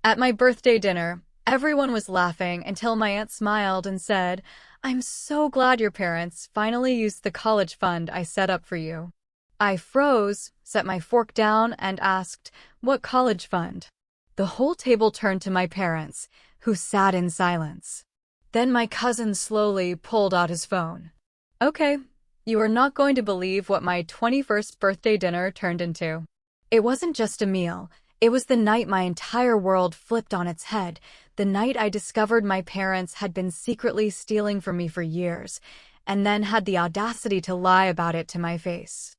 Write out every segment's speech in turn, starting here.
At my birthday dinner, everyone was laughing until my aunt smiled and said, "I'm so glad your parents finally used the college fund I set up for you." I froze, set my fork down, and asked, "What college fund?" The whole table turned to my parents, who sat in silence. Then my cousin slowly pulled out his phone. "Okay, you are not going to believe what my 21st birthday dinner turned into." It wasn't just a meal. It was the night my entire world flipped on its head, the night I discovered my parents had been secretly stealing from me for years, and then had the audacity to lie about it to my face.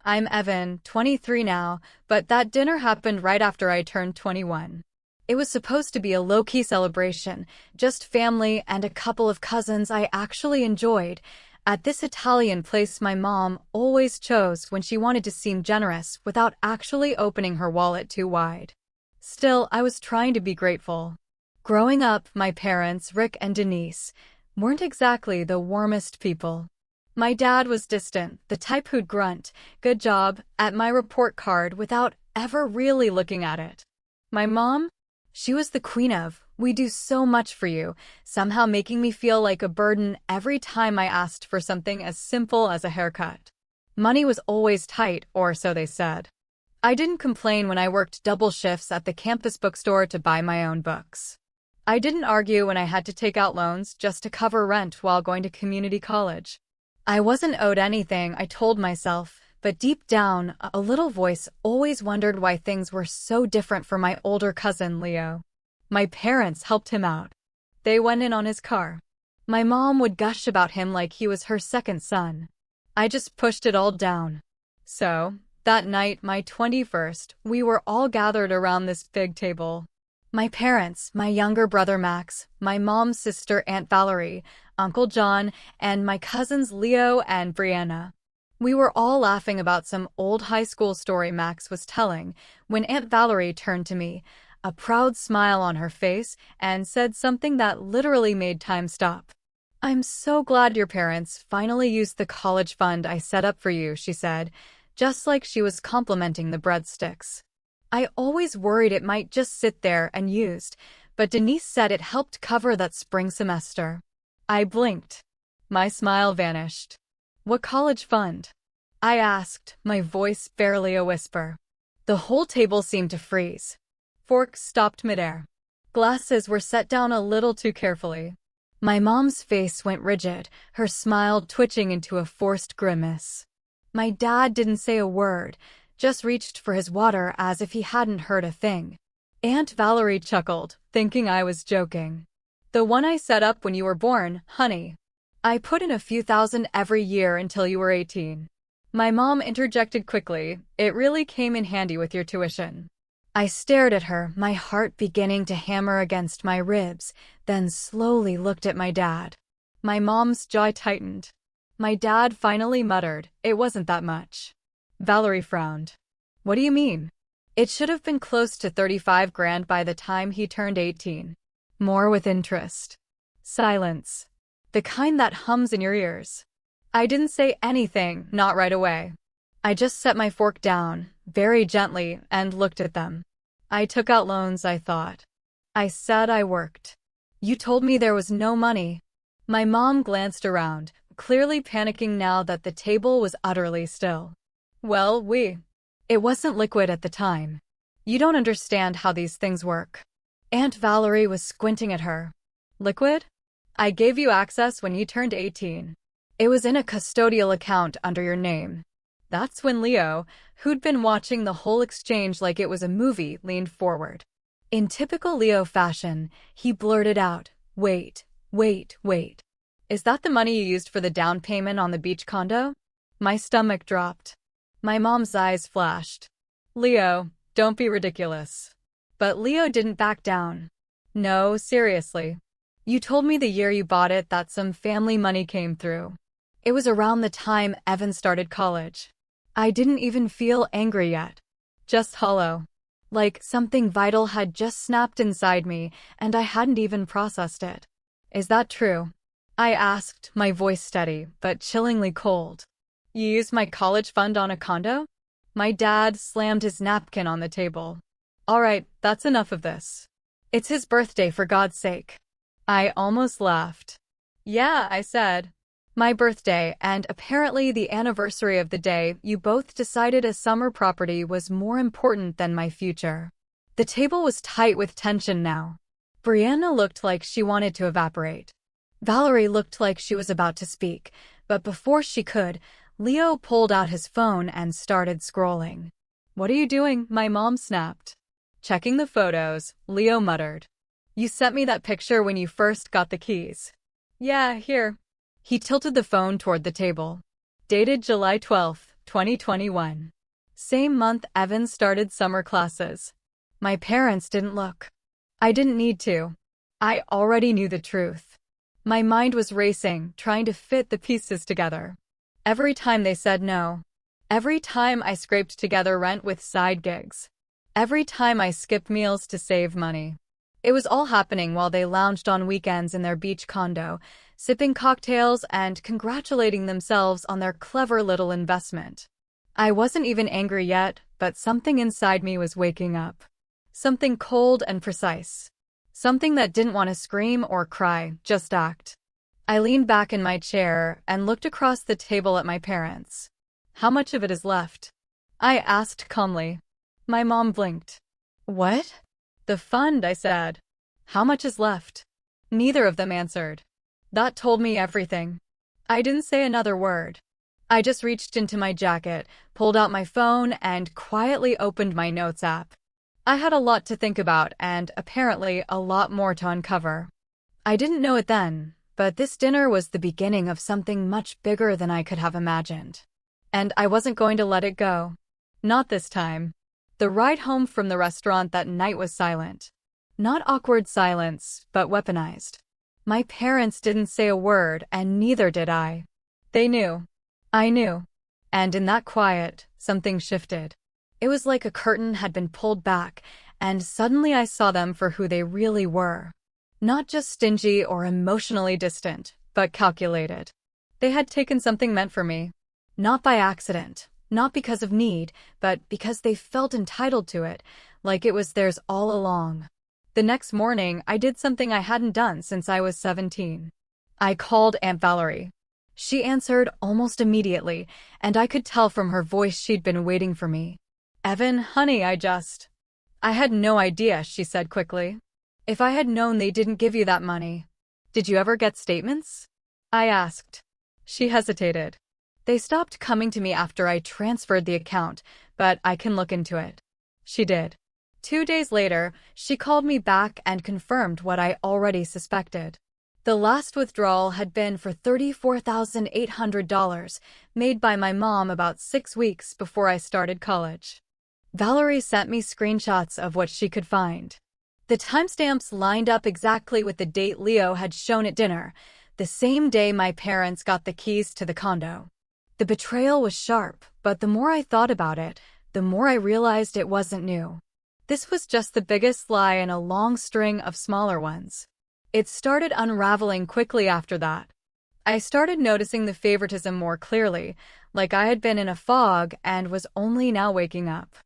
I'm Evan, 23 now, but that dinner happened right after I turned 21. It was supposed to be a low-key celebration, just family and a couple of cousins I actually enjoyed, at this Italian place my mom always chose when she wanted to seem generous without actually opening her wallet too wide. Still, I was trying to be grateful. Growing up, my parents, Rick and Denise, weren't exactly the warmest people. My dad was distant, the type who'd grunt, "Good job," at my report card without ever really looking at it. My mom? She was the queen of, "We do so much for you," somehow making me feel like a burden every time I asked for something as simple as a haircut. Money was always tight, or so they said. I didn't complain when I worked double shifts at the campus bookstore to buy my own books. I didn't argue when I had to take out loans just to cover rent while going to community college. I wasn't owed anything, I told myself, but deep down, a little voice always wondered why things were so different for my older cousin, Leo. My parents helped him out. They went in on his car. My mom would gush about him like he was her second son. I just pushed it all down. So, that night, my 21st, we were all gathered around this big table. My parents, my younger brother Max, my mom's sister Aunt Valerie, Uncle John, and my cousins Leo and Brianna. We were all laughing about some old high school story Max was telling when Aunt Valerie turned to me, a proud smile on her face, and said something that literally made time stop. "I'm so glad your parents finally used the college fund I set up for you," she said, just like she was complimenting the breadsticks. I always worried it might just sit there unused, but Denise said it helped cover that spring semester. I blinked. My smile vanished. "What college fund?" I asked, my voice barely a whisper. The whole table seemed to freeze. Forks stopped midair. Glasses were set down a little too carefully. My mom's face went rigid, her smile twitching into a forced grimace. My dad didn't say a word, just reached for his water as if he hadn't heard a thing. Aunt Valerie chuckled, thinking I was joking. "The one I set up when you were born, honey. I put in a few thousand every year until you were 18. My mom interjected quickly, "It really came in handy with your tuition." I stared at her, my heart beginning to hammer against my ribs, then slowly looked at my dad. My mom's jaw tightened. My dad finally muttered, "It wasn't that much." Valerie frowned. "What do you mean?" "It should have been close to 35 grand by the time he turned 18. More with interest." Silence. The kind that hums in your ears. I didn't say anything, not right away. I just set my fork down, very gently, and looked at them. "I took out loans," I thought. "I said I worked. You told me there was no money." My mom glanced around, clearly panicking now that the table was utterly still. "Well, It wasn't liquid at the time. You don't understand how these things work." Aunt Valerie was squinting at her. "Liquid? I gave you access when you turned 18. It was in a custodial account under your name." That's when Leo, who'd been watching the whole exchange like it was a movie, leaned forward. In typical Leo fashion, he blurted out, Wait. Is that the money you used for the down payment on the beach condo?" My stomach dropped. My mom's eyes flashed. "Leo, don't be ridiculous." But Leo didn't back down. "No, seriously. You told me the year you bought it that some family money came through. It was around the time Evan started college." I didn't even feel angry yet. Just hollow. Like something vital had just snapped inside me, and I hadn't even processed it. "Is that true?" I asked, my voice steady, but chillingly cold. "You used my college fund on a condo?" My dad slammed his napkin on the table. "All right, that's enough of this. It's his birthday, for God's sake. I almost laughed. Yeah, I said. My birthday, and apparently the anniversary of the day you both decided a summer property was more important than my future. The table was tight with tension now. Brianna looked like she wanted to evaporate. Valerie looked like she was about to speak, but before she could, Leo pulled out his phone and started scrolling. "What are you doing?" my mom snapped. "Checking the photos," Leo muttered. "You sent me that picture when you first got the keys." "Yeah, here." He tilted the phone toward the table. Dated July 12, 2021. Same month Evan started summer classes. My parents didn't look. I didn't need to. I already knew the truth. My mind was racing, trying to fit the pieces together. Every time they said no. Every time I scraped together rent with side gigs. Every time I skipped meals to save money. It was all happening while they lounged on weekends in their beach condo, sipping cocktails and congratulating themselves on their clever little investment. I wasn't even angry yet, but something inside me was waking up. Something cold and precise. Something that didn't want to scream or cry, just act. I leaned back in my chair and looked across the table at my parents. "How much of it is left?" I asked calmly. My mom blinked. "What?" "The fund," I said. "How much is left?" Neither of them answered. That told me everything. I didn't say another word. I just reached into my jacket, pulled out my phone, and quietly opened my notes app. I had a lot to think about and, apparently, a lot more to uncover. I didn't know it then, but this dinner was the beginning of something much bigger than I could have imagined. And I wasn't going to let it go. Not this time. The ride home from the restaurant that night was silent. Not awkward silence, but weaponized. My parents didn't say a word, and neither did I. They knew. I knew. And in that quiet, something shifted. It was like a curtain had been pulled back, and suddenly I saw them for who they really were. Not just stingy or emotionally distant, but calculated. They had taken something meant for me. Not by accident. Not because of need, but because they felt entitled to it, like it was theirs all along. The next morning, I did something I hadn't done since I was 17. I called Aunt Valerie. She answered almost immediately, and I could tell from her voice she'd been waiting for me. "Evan, honey, I had no idea," she said quickly. "If I had known they didn't give you that money." "Did you ever get statements?" I asked. She hesitated. "They stopped coming to me after I transferred the account, but I can look into it." She did. 2 days later, she called me back and confirmed what I already suspected. The last withdrawal had been for $34,800, made by my mom about 6 weeks before I started college. Valerie sent me screenshots of what she could find. The timestamps lined up exactly with the date Leo had shown at dinner, the same day my parents got the keys to the condo. The betrayal was sharp, but the more I thought about it, the more I realized it wasn't new. This was just the biggest lie in a long string of smaller ones. It started unraveling quickly after that. I started noticing the favoritism more clearly, like I had been in a fog and was only now waking up.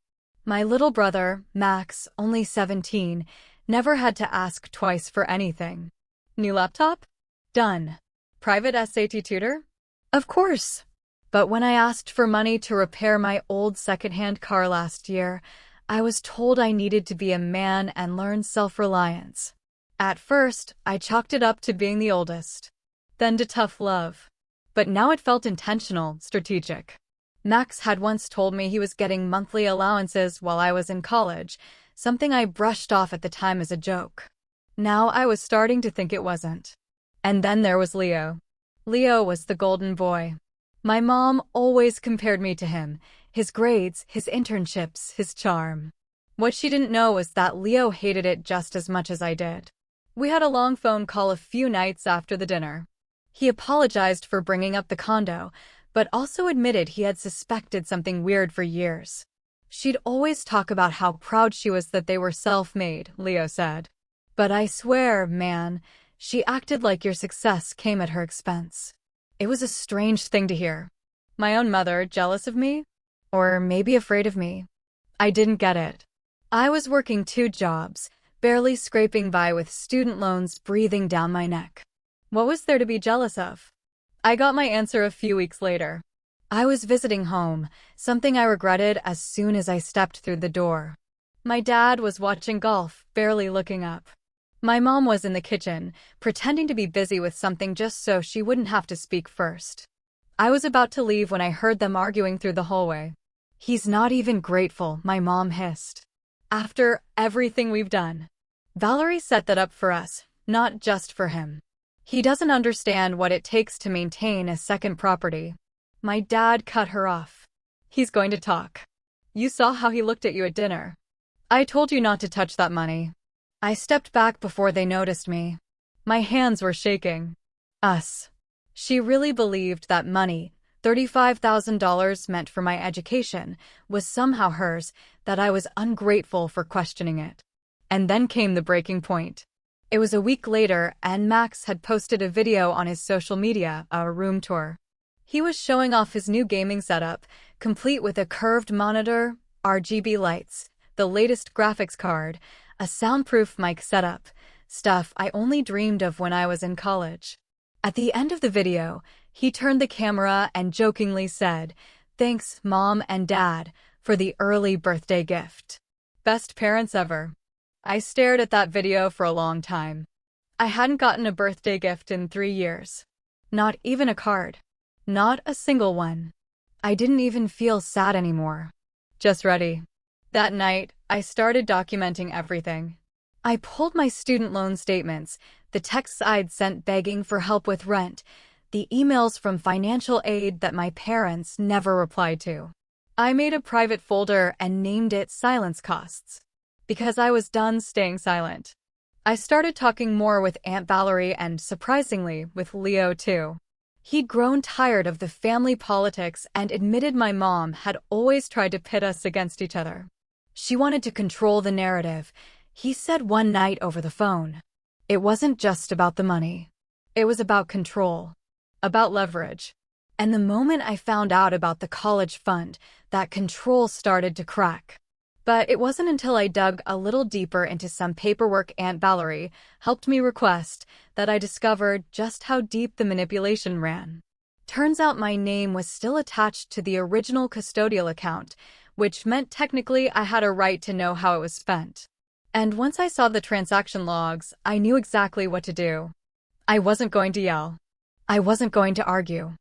My little brother, Max, only 17, never had to ask twice for anything. New laptop? Done. Private SAT tutor? Of course. But when I asked for money to repair my old secondhand car last year, I was told I needed to be a man and learn self-reliance. At first, I chalked it up to being the oldest. Then to tough love. But now it felt intentional, strategic. Max had once told me he was getting monthly allowances while I was in college, something I brushed off at the time as a joke. Now I was starting to think it wasn't. And then there was Leo. Leo was the golden boy. My mom always compared me to him, his grades, his internships, his charm. What she didn't know was that Leo hated it just as much as I did. We had a long phone call a few nights after the dinner. He apologized for bringing up the condo, but also admitted he had suspected something weird for years. She'd always talk about how proud she was that they were self-made, Leo said. But I swear, man, she acted like your success came at her expense. It was a strange thing to hear. My own mother jealous of me? Or maybe afraid of me? I didn't get it. I was working 2 jobs, barely scraping by with student loans breathing down my neck. What was there to be jealous of? I got my answer a few weeks later. I was visiting home, something I regretted as soon as I stepped through the door. My dad was watching golf, barely looking up. My mom was in the kitchen, pretending to be busy with something just so she wouldn't have to speak first. I was about to leave when I heard them arguing through the hallway. "He's not even grateful," my mom hissed. "After everything we've done. Valerie set that up for us, not just for him. He doesn't understand what it takes to maintain a second property." My dad cut her off. "He's going to talk. You saw how he looked at you at dinner. I told you not to touch that money." I stepped back before they noticed me. My hands were shaking. Us. She really believed that money, $35,000 meant for my education, was somehow hers, that I was ungrateful for questioning it. And then came the breaking point. It was a week later, and Max had posted a video on his social media, a room tour. He was showing off his new gaming setup, complete with a curved monitor, RGB lights, the latest graphics card, a soundproof mic setup, stuff I only dreamed of when I was in college. At the end of the video, he turned the camera and jokingly said, "Thanks, Mom and Dad, for the early birthday gift. Best parents ever." I stared at that video for a long time. I hadn't gotten a birthday gift in 3 years. Not even a card. Not a single one. I didn't even feel sad anymore. Just ready. That night, I started documenting everything. I pulled my student loan statements, the texts I'd sent begging for help with rent, the emails from financial aid that my parents never replied to. I made a private folder and named it Silence Costs. Because I was done staying silent. I started talking more with Aunt Valerie and, surprisingly, with Leo too. He'd grown tired of the family politics and admitted my mom had always tried to pit us against each other. She wanted to control the narrative, he said one night over the phone. It wasn't just about the money. It was about control. About leverage. And the moment I found out about the college fund, that control started to crack. But it wasn't until I dug a little deeper into some paperwork Aunt Valerie helped me request that I discovered just how deep the manipulation ran. Turns out my name was still attached to the original custodial account, which meant technically I had a right to know how it was spent. And once I saw the transaction logs, I knew exactly what to do. I wasn't going to yell. I wasn't going to argue.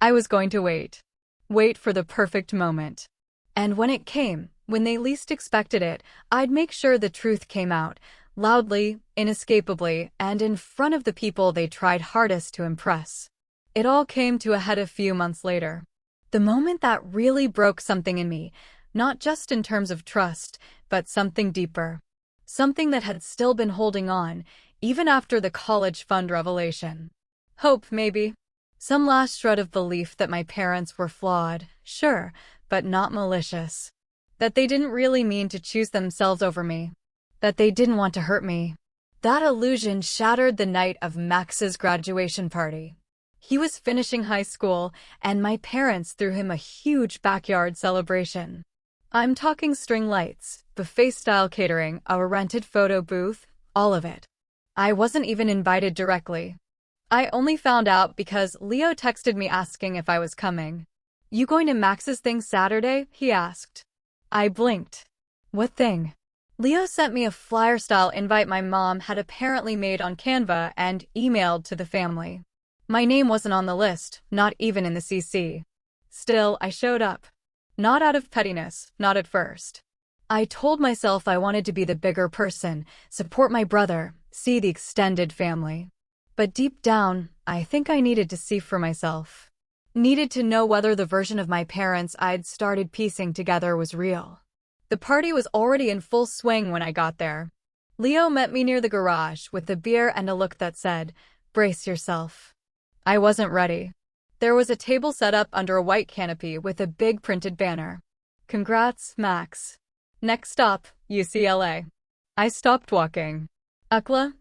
I was going to wait. Wait for the perfect moment. And when it came, when they least expected it, I'd make sure the truth came out, loudly, inescapably, and in front of the people they tried hardest to impress. It all came to a head a few months later. The moment that really broke something in me, not just in terms of trust, but something deeper. Something that had still been holding on, even after the college fund revelation. Hope, maybe. Some last shred of belief that my parents were flawed, sure, but not malicious. That they didn't really mean to choose themselves over me. That they didn't want to hurt me. That illusion shattered the night of Max's graduation party. He was finishing high school, and my parents threw him a huge backyard celebration. I'm talking string lights, buffet-style catering, a rented photo booth, all of it. I wasn't even invited directly. I only found out because Leo texted me asking if I was coming. "You going to Max's thing Saturday?" he asked. I blinked. What thing? Leo sent me a flyer-style invite my mom had apparently made on Canva and emailed to the family. My name wasn't on the list, not even in the CC. Still, I showed up. Not out of pettiness, not at first. I told myself I wanted to be the bigger person, support my brother, see the extended family. But deep down, I think I needed to see for myself. Needed to know whether the version of my parents I'd started piecing together was real. The party was already in full swing when I got there. Leo met me near the garage with a beer and a look that said, "Brace yourself." I wasn't ready. There was a table set up under a white canopy with a big printed banner. "Congrats, Max. Next stop, UCLA." I stopped walking. "Ukla?"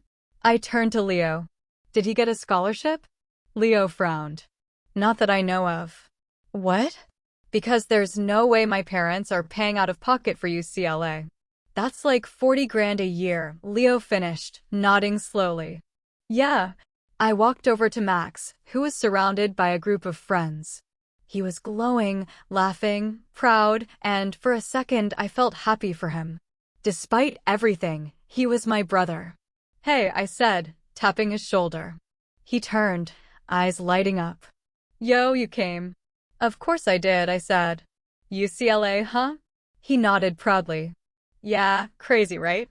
I turned to Leo. "Did he get a scholarship?" Leo frowned. "Not that I know of." "What?" "Because there's no way my parents are paying out of pocket for UCLA. That's like 40 grand a year, Leo finished, nodding slowly. Yeah. I walked over to Max, who was surrounded by a group of friends. He was glowing, laughing, proud, and for a second I felt happy for him. Despite everything, he was my brother. Hey, I said, tapping his shoulder. He turned, eyes lighting up. Yo, you came. Of course I did, I said. UCLA, huh? He nodded proudly. Yeah, crazy, right?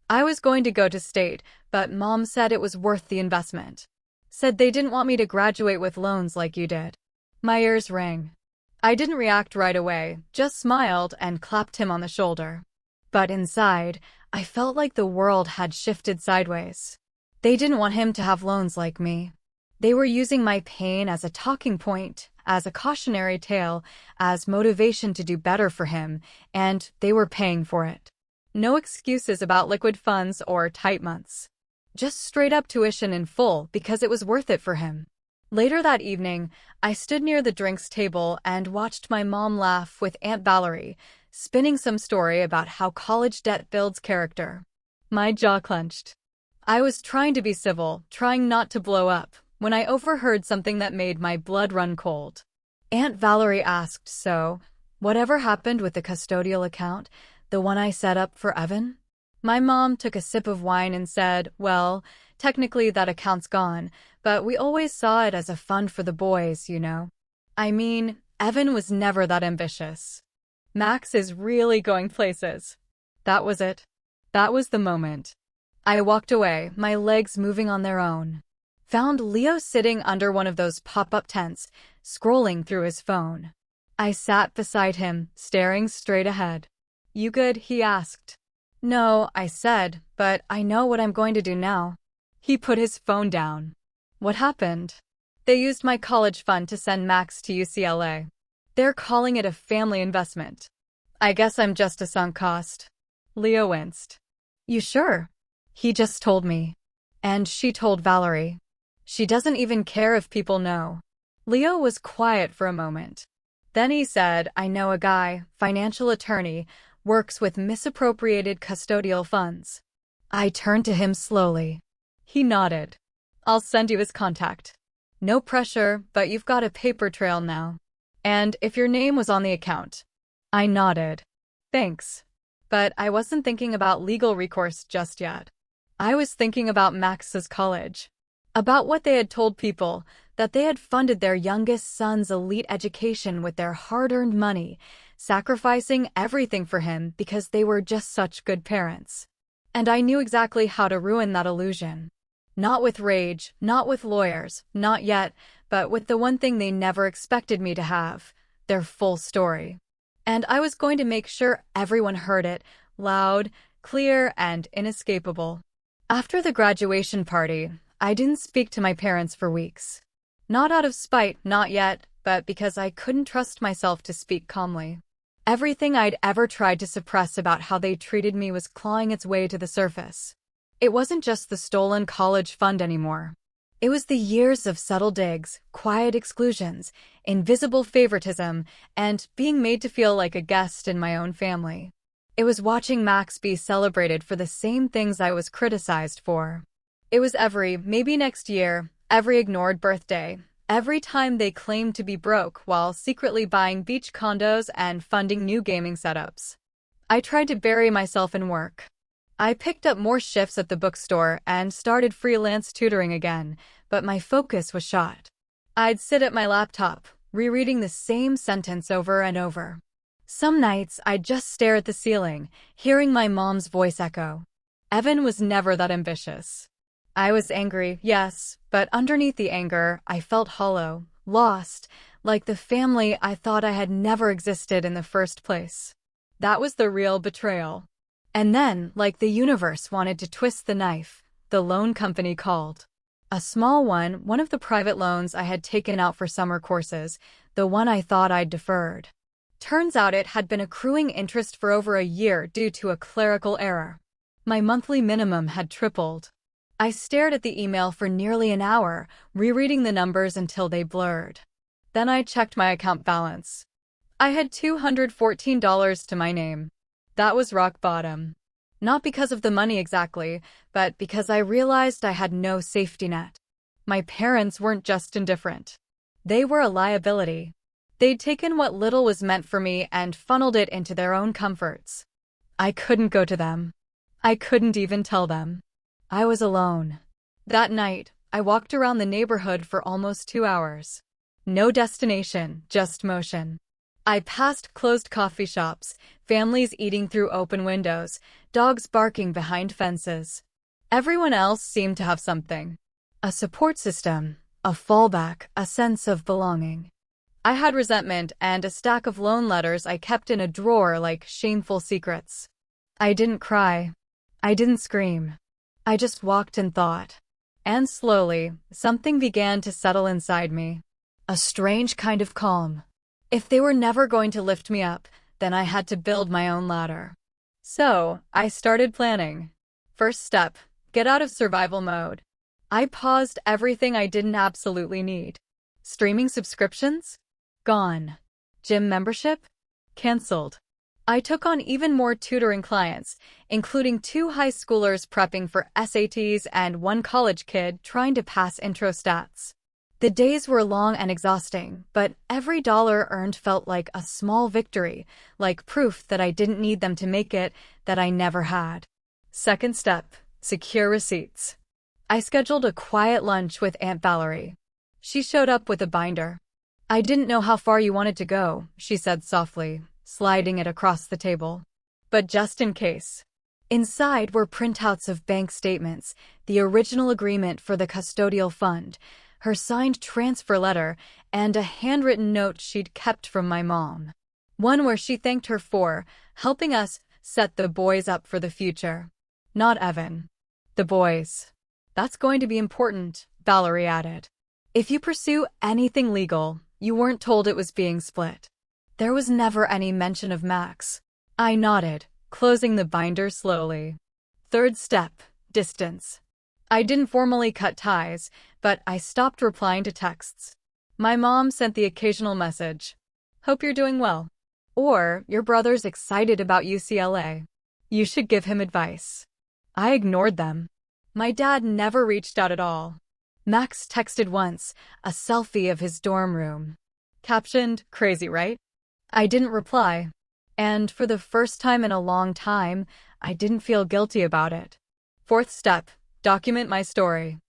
I was going to go to state, but Mom said it was worth the investment. Said they didn't want me to graduate with loans like you did. My ears rang. I didn't react right away, just smiled and clapped him on the shoulder. But inside, I felt like the world had shifted sideways. They didn't want him to have loans like me. They were using my pain as a talking point, as a cautionary tale, as motivation to do better for him, and they were paying for it. No excuses about liquid funds or tight months. Just straight up tuition in full because it was worth it for him. Later that evening, I stood near the drinks table and watched my mom laugh with Aunt Valerie, spinning some story about how college debt builds character. My jaw clenched. I was trying to be civil, trying not to blow up, when I overheard something that made my blood run cold. Aunt Valerie asked, so, whatever happened with the custodial account, the one I set up for Evan? My mom took a sip of wine and said, well, technically that account's gone, but we always saw it as a fund for the boys, you know. I mean, Evan was never that ambitious. Max is really going places. That was it. That was the moment. I walked away, my legs moving on their own. Found Leo sitting under one of those pop-up tents, scrolling through his phone. I sat beside him, staring straight ahead. You good? He asked. No, I said, but I know what I'm going to do now. He put his phone down. What happened? They used my college fund to send Max to UCLA. They're calling it a family investment. I guess I'm just a sunk cost. Leo winced. You sure? He just told me. And she told Valerie. She doesn't even care if people know. Leo was quiet for a moment. Then he said, I know a guy, financial attorney, works with misappropriated custodial funds. I turned to him slowly. He nodded. I'll send you his contact. No pressure, but you've got a paper trail now. And if your name was on the account. I nodded. Thanks. But I wasn't thinking about legal recourse just yet. I was thinking about Max's college. About what they had told people, that they had funded their youngest son's elite education with their hard-earned money, sacrificing everything for him because they were just such good parents. And I knew exactly how to ruin that illusion. Not with rage, not with lawyers, not yet, but with the one thing they never expected me to have, their full story. And I was going to make sure everyone heard it, loud, clear, and inescapable. After the graduation party, I didn't speak to my parents for weeks. Not out of spite, not yet, but because I couldn't trust myself to speak calmly. Everything I'd ever tried to suppress about how they treated me was clawing its way to the surface. It wasn't just the stolen college fund anymore. It was the years of subtle digs, quiet exclusions, invisible favoritism, and being made to feel like a guest in my own family. It was watching Max be celebrated for the same things I was criticized for. It was maybe next year, every ignored birthday, every time they claimed to be broke while secretly buying beach condos and funding new gaming setups. I tried to bury myself in work. I picked up more shifts at the bookstore and started freelance tutoring again, but my focus was shot. I'd sit at my laptop, rereading the same sentence over and over. Some nights I'd just stare at the ceiling, hearing my mom's voice echo. Evan was never that ambitious. I was angry, yes, but underneath the anger, I felt hollow, lost, like the family I thought I had never existed in the first place. That was the real betrayal. And then, like the universe wanted to twist the knife, the loan company called. A small one of the private loans I had taken out for summer courses, the one I thought I'd deferred. Turns out it had been accruing interest for over a year due to a clerical error. My monthly minimum had tripled. I stared at the email for nearly an hour, rereading the numbers until they blurred. Then I checked my account balance. I had $214 to my name. That was rock bottom. Not because of the money exactly, but because I realized I had no safety net. My parents weren't just indifferent. They were a liability. They'd taken what little was meant for me and funneled it into their own comforts. I couldn't go to them. I couldn't even tell them. I was alone. That night, I walked around the neighborhood for almost 2 hours. No destination, just motion. I passed closed coffee shops, families eating through open windows, dogs barking behind fences. Everyone else seemed to have something. A support system, a fallback, a sense of belonging. I had resentment and a stack of loan letters I kept in a drawer like shameful secrets. I didn't cry. I didn't scream. I just walked and thought. And slowly, something began to settle inside me. A strange kind of calm. If they were never going to lift me up, then I had to build my own ladder. So, I started planning. First step, get out of survival mode. I paused everything I didn't absolutely need. Streaming subscriptions? Gone. Gym membership? Cancelled. I took on even more tutoring clients, including 2 high schoolers prepping for SATs and 1 college kid trying to pass intro stats. The days were long and exhausting, but every dollar earned felt like a small victory, like proof that I didn't need them to make it, that I never had. Second step, secure receipts. I scheduled a quiet lunch with Aunt Valerie. She showed up with a binder. "I didn't know how far you wanted to go," she said softly, sliding it across the table. "But just in case." Inside were printouts of bank statements, the original agreement for the custodial fund, her signed transfer letter, and a handwritten note she'd kept from my mom. One where she thanked her for helping us set the boys up for the future. Not Evan. The boys. "That's going to be important," Valerie added. "If you pursue anything legal, you weren't told it was being split." There was never any mention of Max. I nodded, closing the binder slowly. Third step, distance. I didn't formally cut ties, but I stopped replying to texts. My mom sent the occasional message. "Hope you're doing well." Or, "Your brother's excited about UCLA. You should give him advice." I ignored them. My dad never reached out at all. Max texted once, a selfie of his dorm room. Captioned, "Crazy, right?" I didn't reply. And for the first time in a long time, I didn't feel guilty about it. Fourth step, document my story.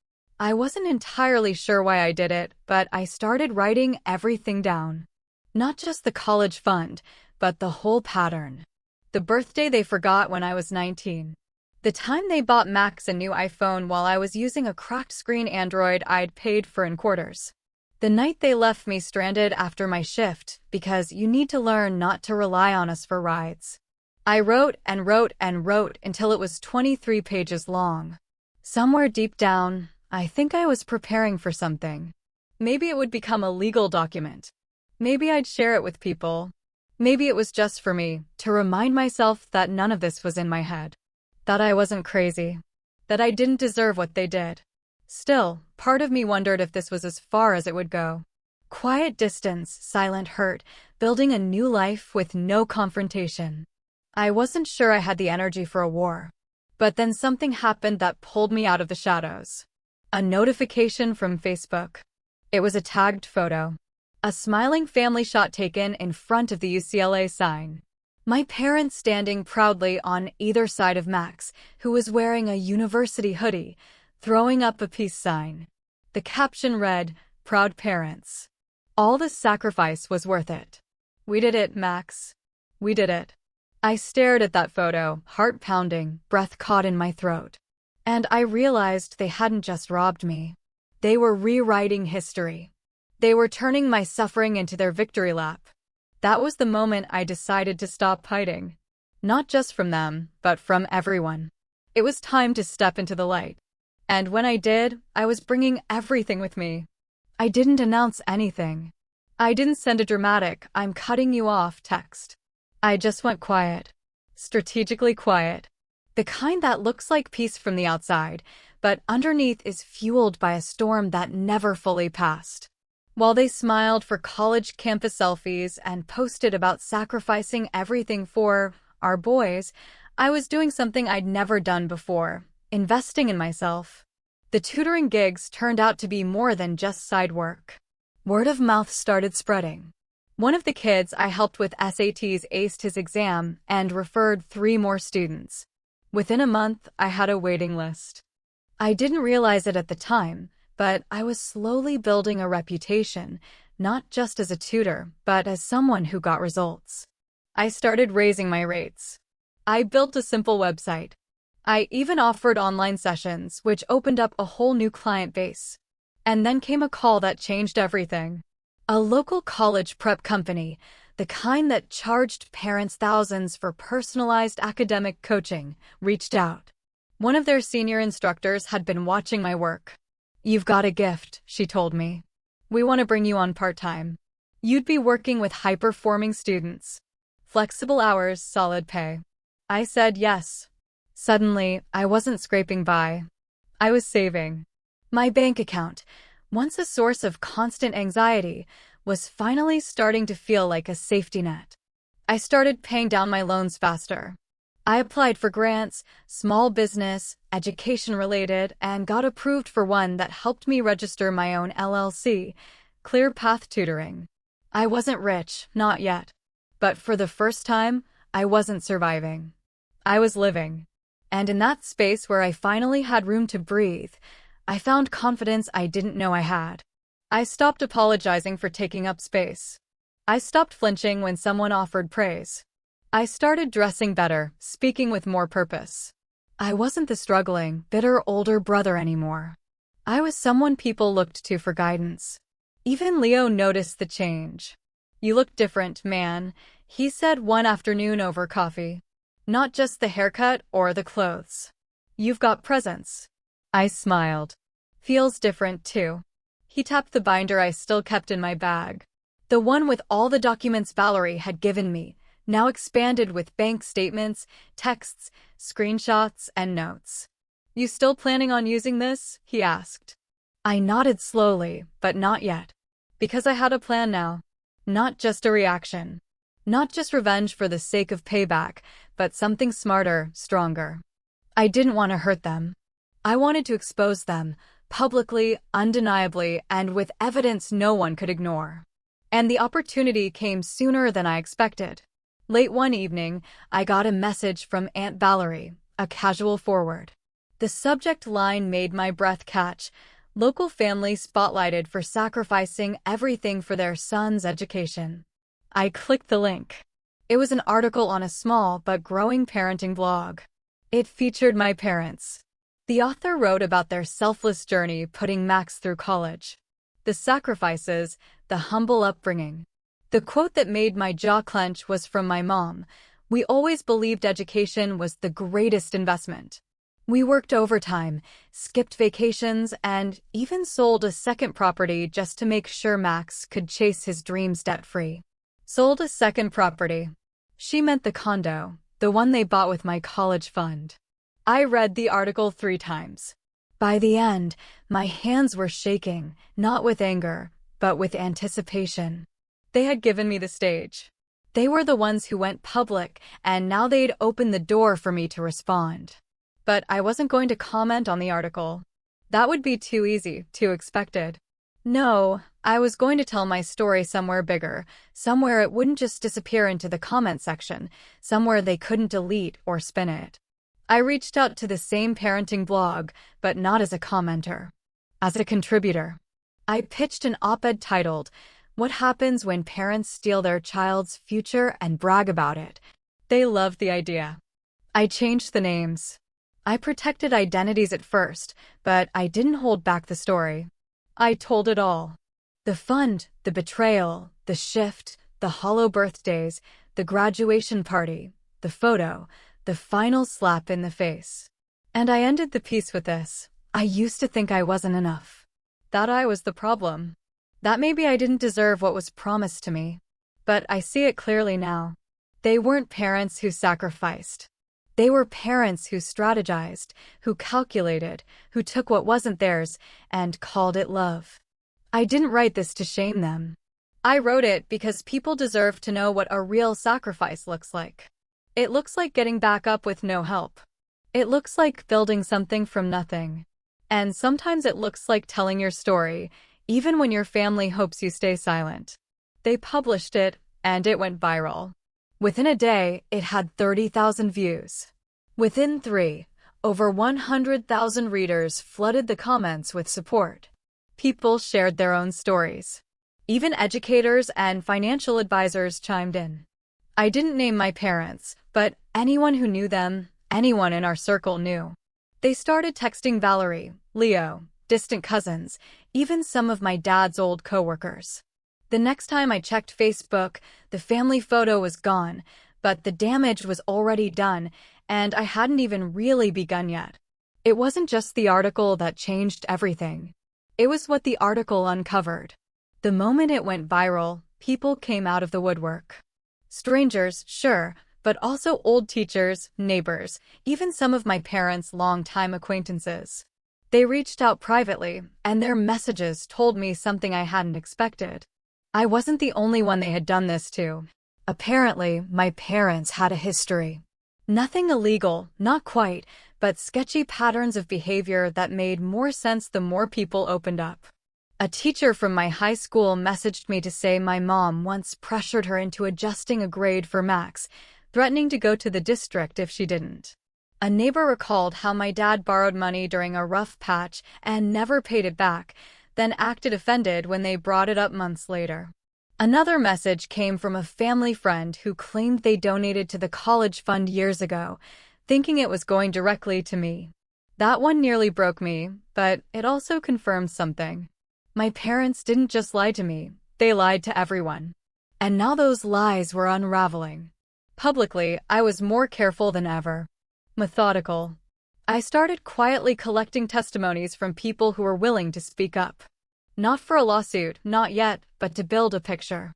I wasn't entirely sure why I did it, but I started writing everything down. Not just the college fund, but the whole pattern. The birthday they forgot when I was 19. The time they bought Max a new iPhone while I was using a cracked screen Android I'd paid for in quarters. The night they left me stranded after my shift, because you need to learn not to rely on us for rides. I wrote and wrote and wrote until it was 23 pages long. Somewhere deep down, I think I was preparing for something. Maybe it would become a legal document. Maybe I'd share it with people. Maybe it was just for me, to remind myself that none of this was in my head. That I wasn't crazy. That I didn't deserve what they did. Still, part of me wondered if this was as far as it would go. Quiet distance, silent hurt, building a new life with no confrontation. I wasn't sure I had the energy for a war. But then something happened that pulled me out of the shadows. A notification from Facebook. It was a tagged photo. A smiling family shot taken in front of the UCLA sign. My parents standing proudly on either side of Max, who was wearing a university hoodie, throwing up a peace sign. The caption read, "Proud Parents." All the sacrifice was worth it. We did it, Max. We did it. I stared at that photo, heart pounding, breath caught in my throat. And I realized they hadn't just robbed me. They were rewriting history. They were turning my suffering into their victory lap. That was the moment I decided to stop hiding. Not just from them, but from everyone. It was time to step into the light. And when I did, I was bringing everything with me. I didn't announce anything. I didn't send a dramatic, "I'm cutting you off" text. I just went quiet. Strategically quiet. The kind that looks like peace from the outside, but underneath is fueled by a storm that never fully passed. While they smiled for college campus selfies and posted about sacrificing everything for our boys, I was doing something I'd never done before, investing in myself. The tutoring gigs turned out to be more than just side work. Word of mouth started spreading. One of the kids I helped with SATs aced his exam and referred 3 more students. Within a month, I had a waiting list. I didn't realize it at the time, but I was slowly building a reputation, not just as a tutor, but as someone who got results. I started raising my rates. I built a simple website. I even offered online sessions, which opened up a whole new client base. And then came a call that changed everything. A local college prep company, the kind that charged parents thousands for personalized academic coaching, reached out. One of their senior instructors had been watching my work. "You've got a gift," she told me. "We want to bring you on part-time. You'd be working with high-performing students. Flexible hours, solid pay." I said yes. Suddenly, I wasn't scraping by. I was saving. My bank account, once a source of constant anxiety, was finally starting to feel like a safety net. I started paying down my loans faster. I applied for grants, small business, education-related, and got approved for one that helped me register my own LLC, Clear Path Tutoring. I wasn't rich, not yet. But for the first time, I wasn't surviving. I was living. And in that space where I finally had room to breathe, I found confidence I didn't know I had. I stopped apologizing for taking up space. I stopped flinching when someone offered praise. I started dressing better, speaking with more purpose. I wasn't the struggling, bitter older brother anymore. I was someone people looked to for guidance. Even Leo noticed the change. "You look different, man," he said one afternoon over coffee. "Not just the haircut or the clothes. You've got presence." I smiled. "Feels different, too." He tapped the binder I still kept in my bag. The one with all the documents Valerie had given me, now expanded with bank statements, texts, screenshots, and notes. "You still planning on using this?" he asked. I nodded slowly, but not yet. Because I had a plan now. Not just a reaction. Not just revenge for the sake of payback, but something smarter, stronger. I didn't want to hurt them. I wanted to expose them, publicly, undeniably, and with evidence no one could ignore. And the opportunity came sooner than I expected. Late one evening, I got a message from Aunt Valerie, a casual forward. The subject line made my breath catch: "Local family spotlighted for sacrificing everything for their son's education." I clicked the link. It was an article on a small but growing parenting blog. It featured my parents. The author wrote about their selfless journey putting Max through college. The sacrifices, the humble upbringing. The quote that made my jaw clench was from my mom: "We always believed education was the greatest investment. We worked overtime, skipped vacations, and even sold a second property just to make sure Max could chase his dreams debt-free." Sold a second property. She meant the condo, the one they bought with my college fund. I read the article 3 times. By the end, my hands were shaking, not with anger, but with anticipation. They had given me the stage. They were the ones who went public, and now they'd opened the door for me to respond. But I wasn't going to comment on the article. That would be too easy, too expected. No, I was going to tell my story somewhere bigger, somewhere it wouldn't just disappear into the comment section, somewhere they couldn't delete or spin it. I reached out to the same parenting blog, but not as a commenter. As a contributor. I pitched an op-ed titled, "What Happens When Parents Steal Their Child's Future and Brag About It." They loved the idea. I changed the names. I protected identities at first, but I didn't hold back the story. I told it all. The fund, the betrayal, the shift, the hollow birthdays, the graduation party, the photo, the final slap in the face. And I ended the piece with this: "I used to think I wasn't enough. That I was the problem. That maybe I didn't deserve what was promised to me. But I see it clearly now. They weren't parents who sacrificed. They were parents who strategized, who calculated, who took what wasn't theirs and called it love." I didn't write this to shame them. I wrote it because people deserve to know what a real sacrifice looks like. It looks like getting back up with no help. It looks like building something from nothing. And sometimes it looks like telling your story, even when your family hopes you stay silent. They published it, and it went viral. Within a day, it had 30,000 views. Within 3, over 100,000 readers flooded the comments with support. People shared their own stories. Even educators and financial advisors chimed in. I didn't name my parents, but anyone who knew them, anyone in our circle knew. They started texting Valerie, Leo, distant cousins, even some of my dad's old coworkers. The next time I checked Facebook, the family photo was gone, but the damage was already done, and I hadn't even really begun yet. It wasn't just the article that changed everything. It was what the article uncovered. The moment it went viral, people came out of the woodwork. Strangers, sure, but also old teachers, neighbors, even some of my parents' longtime acquaintances. They reached out privately, and their messages told me something I hadn't expected. I wasn't the only one they had done this to. Apparently, my parents had a history. Nothing illegal, not quite, but sketchy patterns of behavior that made more sense the more people opened up. A teacher from my high school messaged me to say my mom once pressured her into adjusting a grade for Max, threatening to go to the district if she didn't. A neighbor recalled how my dad borrowed money during a rough patch and never paid it back, then acted offended when they brought it up months later. Another message came from a family friend who claimed they donated to the college fund years ago, thinking it was going directly to me. That one nearly broke me, but it also confirmed something. My parents didn't just lie to me, they lied to everyone. And now those lies were unraveling. Publicly, I was more careful than ever. Methodical. I started quietly collecting testimonies from people who were willing to speak up. Not for a lawsuit, not yet, but to build a picture.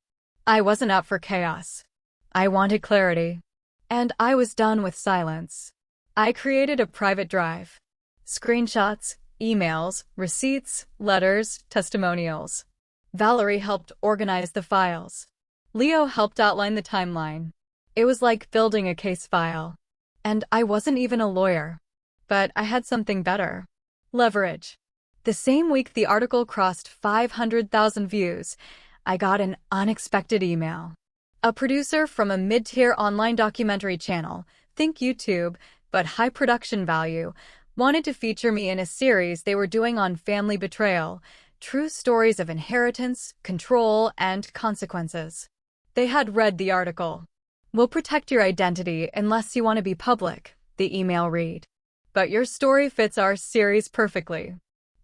I wasn't out for chaos. I wanted clarity. And I was done with silence. I created a private drive. Screenshots, emails, receipts, letters, testimonials. Valerie helped organize the files. Leo helped outline the timeline. It was like building a case file. And I wasn't even a lawyer. But I had something better. Leverage. The same week the article crossed 500,000 views, I got an unexpected email. A producer from a mid-tier online documentary channel, think YouTube, but high production value, wanted to feature me in a series they were doing on family betrayal, true stories of inheritance, control, and consequences. They had read the article. We'll protect your identity unless you want to be public, the email read. But your story fits our series perfectly.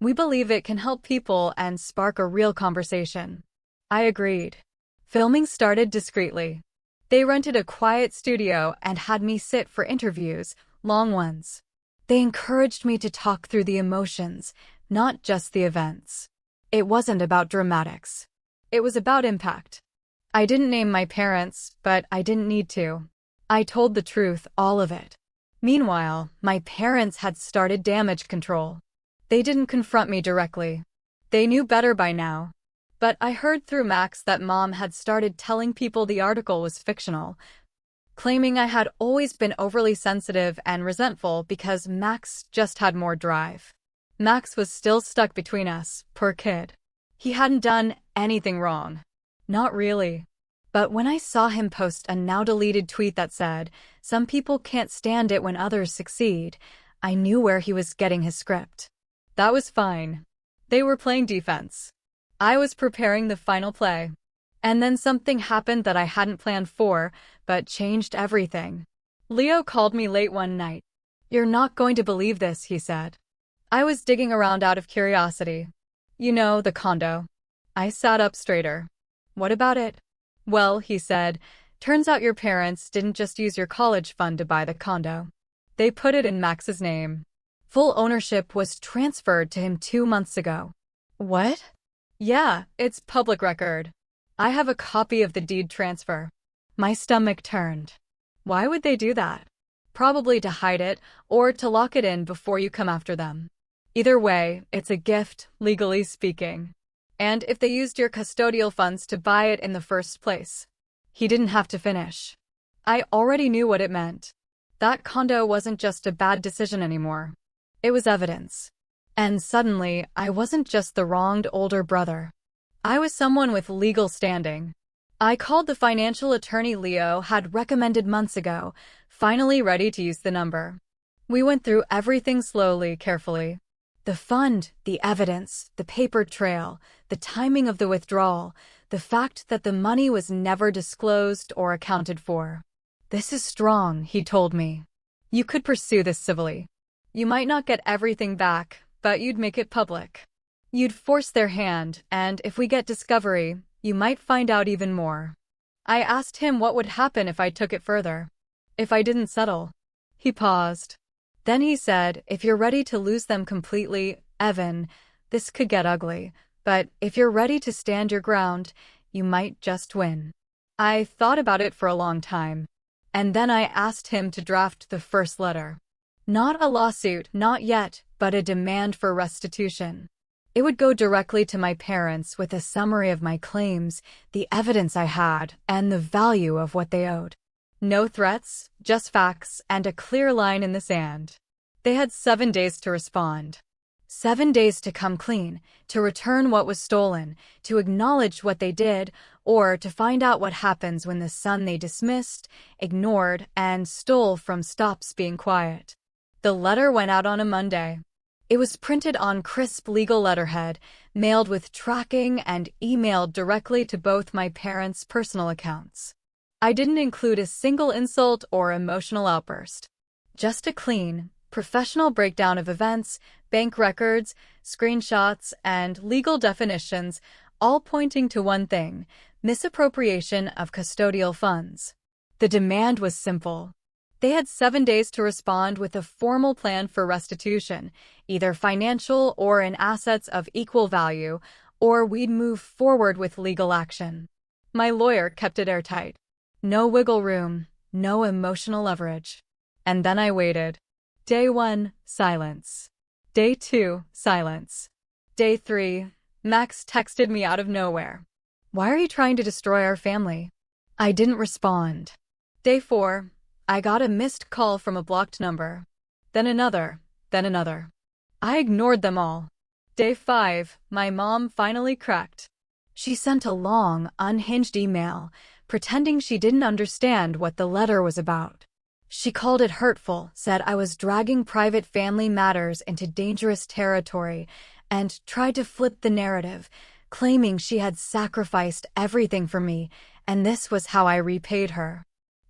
We believe it can help people and spark a real conversation. I agreed. Filming started discreetly. They rented a quiet studio and had me sit for interviews, long ones. They encouraged me to talk through the emotions, not just the events. It wasn't about dramatics. It was about impact. I didn't name my parents, but I didn't need to. I told the truth, all of it. Meanwhile, my parents had started damage control. They didn't confront me directly. They knew better by now. But I heard through Max that Mom had started telling people the article was fictional, claiming I had always been overly sensitive and resentful because Max just had more drive. Max was still stuck between us, poor kid. He hadn't done anything wrong. Not really. But when I saw him post a now-deleted tweet that said, "Some people can't stand it when others succeed," I knew where he was getting his script. That was fine. They were playing defense. I was preparing the final play. And then something happened that I hadn't planned for, but changed everything. Leo called me late one night. "You're not going to believe this," he said. I was digging around out of curiosity. "You know, the condo." I sat up straighter. "What about it?" "Well," he said, "turns out your parents didn't just use your college fund to buy the condo. They put it in Max's name. Full ownership was transferred to him 2 months ago." "What?" "Yeah, it's public record. I have a copy of the deed transfer." My stomach turned. Why would they do that? Probably to hide it, or to lock it in before you come after them. Either way, it's a gift, legally speaking. And if they used your custodial funds to buy it in the first place. He didn't have to finish. I already knew what it meant. That condo wasn't just a bad decision anymore. It was evidence. And suddenly, I wasn't just the wronged older brother. I was someone with legal standing. I called the financial attorney Leo had recommended months ago, finally ready to use the number. We went through everything slowly, carefully. The fund, the evidence, the paper trail, the timing of the withdrawal, the fact that the money was never disclosed or accounted for. "This is strong," he told me. "You could pursue this civilly. You might not get everything back, but you'd make it public. You'd force their hand, and if we get discovery, you might find out even more." I asked him what would happen if I took it further. If I didn't settle. He paused. Then he said, "If you're ready to lose them completely, Evan, this could get ugly. But if you're ready to stand your ground, you might just win." I thought about it for a long time. And then I asked him to draft the first letter. Not a lawsuit, not yet, but a demand for restitution. It would go directly to my parents with a summary of my claims, the evidence I had, and the value of what they owed. No threats, just facts, and a clear line in the sand. They had 7 days to respond. 7 days to come clean, to return what was stolen, to acknowledge what they did, or to find out what happens when the son they dismissed, ignored, and stole from stops being quiet. The letter went out on a Monday. It was printed on crisp legal letterhead, mailed with tracking, and emailed directly to both my parents' personal accounts. I didn't include a single insult or emotional outburst. Just a clean, professional breakdown of events, bank records, screenshots, and legal definitions, all pointing to one thing: misappropriation of custodial funds. The demand was simple. They had 7 days to respond with a formal plan for restitution, either financial or in assets of equal value, or we'd move forward with legal action. My lawyer kept it airtight. No wiggle room, no emotional leverage. And then I waited. Day 1, silence. Day 2, silence. Day 3, Max texted me out of nowhere. "Why are you trying to destroy our family?" I didn't respond. Day 4, I got a missed call from a blocked number. Then another, then another. I ignored them all. Day 5, my mom finally cracked. She sent a long, unhinged email, pretending she didn't understand what the letter was about. She called it hurtful, said I was dragging private family matters into dangerous territory, and tried to flip the narrative, claiming she had sacrificed everything for me, and this was how I repaid her.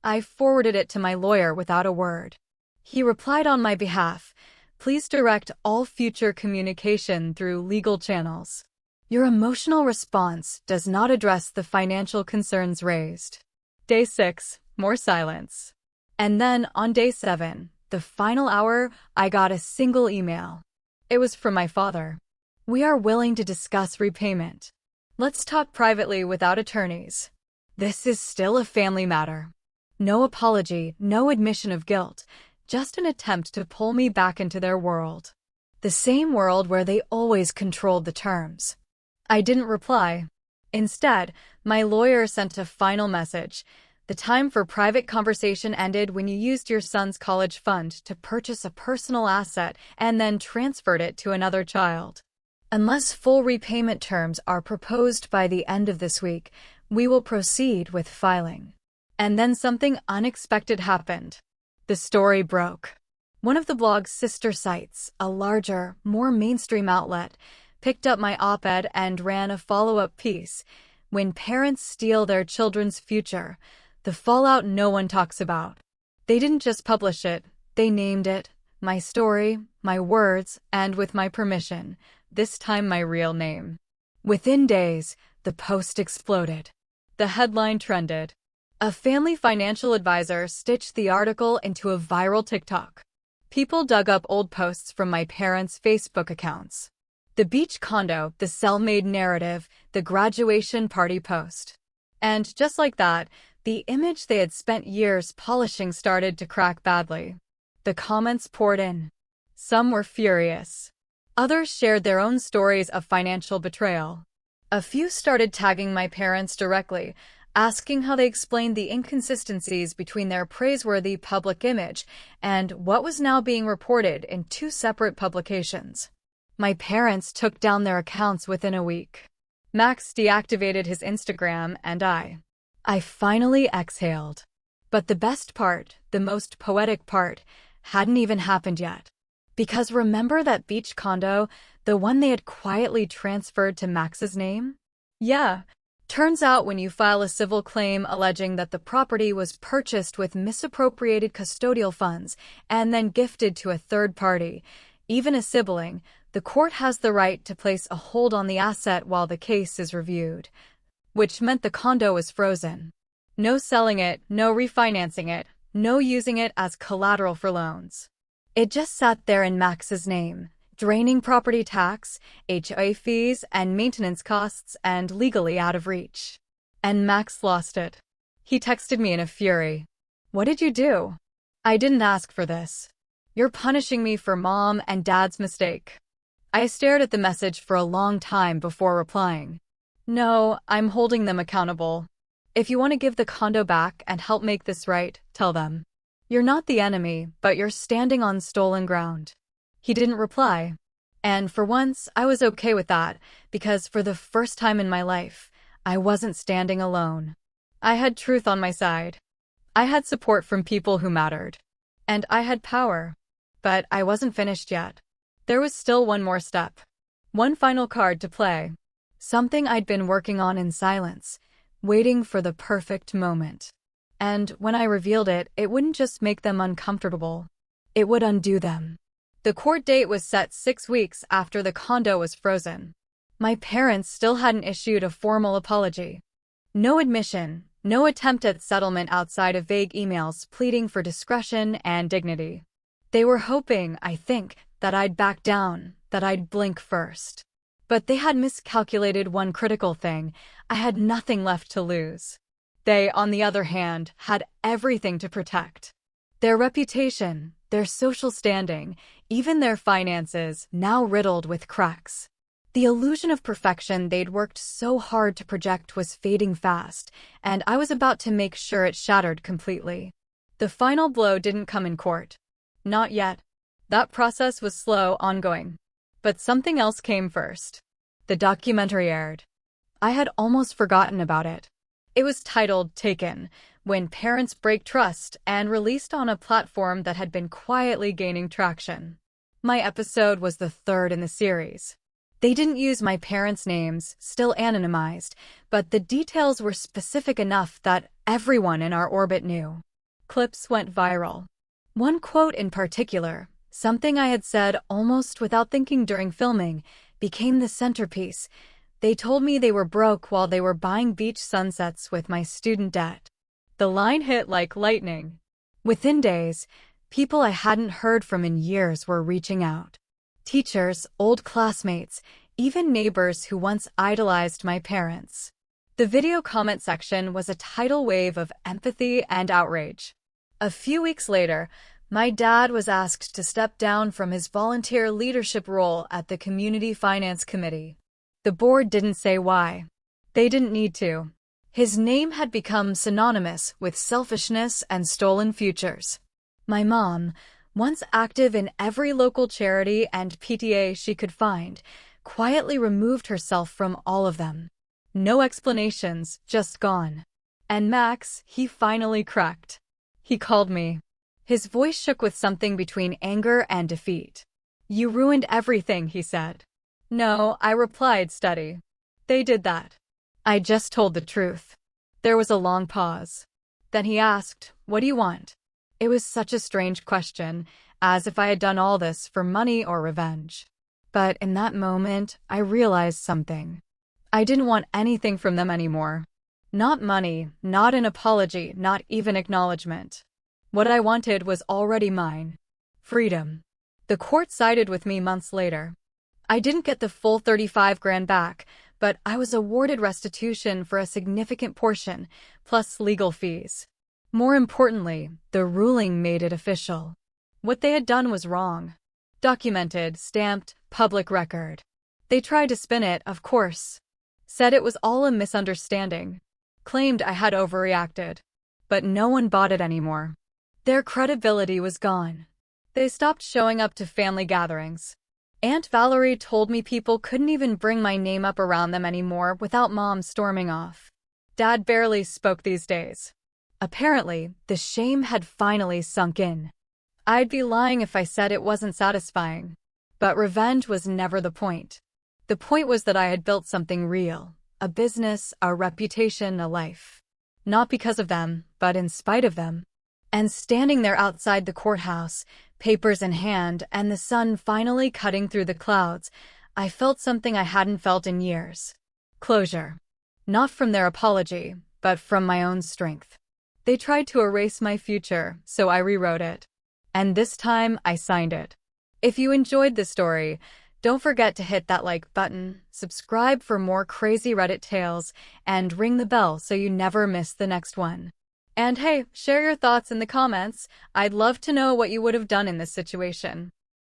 I forwarded it to my lawyer without a word. He replied on my behalf, "Please direct all future communication through legal channels. Your emotional response does not address the financial concerns raised." Day 6, more silence. And then, on day 7, the final hour, I got a single email. It was from my father. "We are willing to discuss repayment. Let's talk privately without attorneys. This is still a family matter." No apology, no admission of guilt, just an attempt to pull me back into their world. The same world where they always controlled the terms. I didn't reply. Instead, my lawyer sent a final message. "The time for private conversation ended when you used your son's college fund to purchase a personal asset and then transferred it to another child. Unless full repayment terms are proposed by the end of this week, we will proceed with filing." And then something unexpected happened. The story broke. One of the blog's sister sites, a larger, more mainstream outlet, picked up my op-ed and ran a follow-up piece. "When parents steal their children's future, the fallout no one talks about." They didn't just publish it, they named it, my story, my words, and with my permission, this time my real name. Within days, the post exploded. The headline trended. A family financial advisor stitched the article into a viral TikTok. People dug up old posts from my parents' Facebook accounts. The beach condo, the cell-made narrative, the graduation party post. And just like that, the image they had spent years polishing started to crack badly. The comments poured in. Some were furious. Others shared their own stories of financial betrayal. A few started tagging my parents directly. asking how they explained the inconsistencies between their praiseworthy public image and what was now being reported in two separate publications. My parents took down their accounts within a week. Max deactivated his Instagram, and I finally exhaled. But the best part, the most poetic part, hadn't even happened yet. Because remember that beach condo, the one they had quietly transferred to Max's name? Yeah. Turns out when you file a civil claim alleging that the property was purchased with misappropriated custodial funds and then gifted to a third party, even a sibling, the court has the right to place a hold on the asset while the case is reviewed. Which meant the condo was frozen. No selling it, no refinancing it, no using it as collateral for loans. It just sat there in Max's name, draining property tax, HOA fees, and maintenance costs, and legally out of reach. And Max lost it. He texted me in a fury. "What did you do? I didn't ask for this. You're punishing me for Mom and Dad's mistake." I stared at the message for a long time before replying. "No, I'm holding them accountable. If you want to give the condo back and help make this right, tell them. You're not the enemy, but you're standing on stolen ground." He didn't reply. And for once, I was okay with that, because for the first time in my life, I wasn't standing alone. I had truth on my side. I had support from people who mattered. And I had power. But I wasn't finished yet. There was still one more step. One final card to play. Something I'd been working on in silence, waiting for the perfect moment. And when I revealed it, it wouldn't just make them uncomfortable. It would undo them. The court date was set 6 weeks after the condo was frozen. My parents still hadn't issued a formal apology. No admission, no attempt at settlement outside of vague emails pleading for discretion and dignity. They were hoping, I think, that I'd back down, that I'd blink first. But they had miscalculated one critical thing. I had nothing left to lose. They, on the other hand, had everything to protect. Their reputation, their social standing, even their finances, now riddled with cracks. The illusion of perfection they'd worked so hard to project was fading fast, and I was about to make sure it shattered completely. The final blow didn't come in court. Not yet. That process was slow, ongoing. But something else came first. The documentary aired. I had almost forgotten about it. It was titled Taken, When Parents Break Trust, and released on a platform that had been quietly gaining traction. My episode was the third in the series. They didn't use my parents' names, still anonymized, but the details were specific enough that everyone in our orbit knew. Clips went viral. One quote in particular, something I had said almost without thinking during filming, became the centerpiece. They told me they were broke while they were buying beach sunsets with my student debt. The line hit like lightning. Within days, people I hadn't heard from in years were reaching out. Teachers, old classmates, even neighbors who once idolized my parents. The video comment section was a tidal wave of empathy and outrage. A few weeks later, my dad was asked to step down from his volunteer leadership role at the Community Finance Committee. The board didn't say why. They didn't need to. His name had become synonymous with selfishness and stolen futures. My mom, once active in every local charity and PTA she could find, quietly removed herself from all of them. No explanations, just gone. And Max, he finally cracked. He called me. His voice shook with something between anger and defeat. "You ruined everything," he said. "No," I replied, steady. "They did that. I just told the truth." There was a long pause. Then he asked, "What do you want?" It was such a strange question, as if I had done all this for money or revenge. But in that moment, I realized something. I didn't want anything from them anymore. Not money, not an apology, not even acknowledgement. What I wanted was already mine. Freedom. The court sided with me months later. I didn't get the full 35 grand back, but I was awarded restitution for a significant portion, plus legal fees. More importantly, the ruling made it official. What they had done was wrong. Documented, stamped, public record. They tried to spin it, of course. Said it was all a misunderstanding. claimed I had overreacted. But no one bought it anymore. Their credibility was gone. They stopped showing up to family gatherings. Aunt Valerie told me people couldn't even bring my name up around them anymore without Mom storming off. Dad barely spoke these days. Apparently, the shame had finally sunk in. I'd be lying if I said it wasn't satisfying. But revenge was never the point. The point was that I had built something real, a business, a reputation, a life. Not because of them, but in spite of them. And standing there outside the courthouse, papers in hand, and the sun finally cutting through the clouds, I felt something I hadn't felt in years. Closure. Not from their apology, but from my own strength. They tried to erase my future, so I rewrote it. And this time, I signed it. If you enjoyed the story, don't forget to hit that like button, subscribe for more crazy Reddit tales, and ring the bell so you never miss the next one. And hey, share your thoughts in the comments. I'd love to know what you would have done in this situation.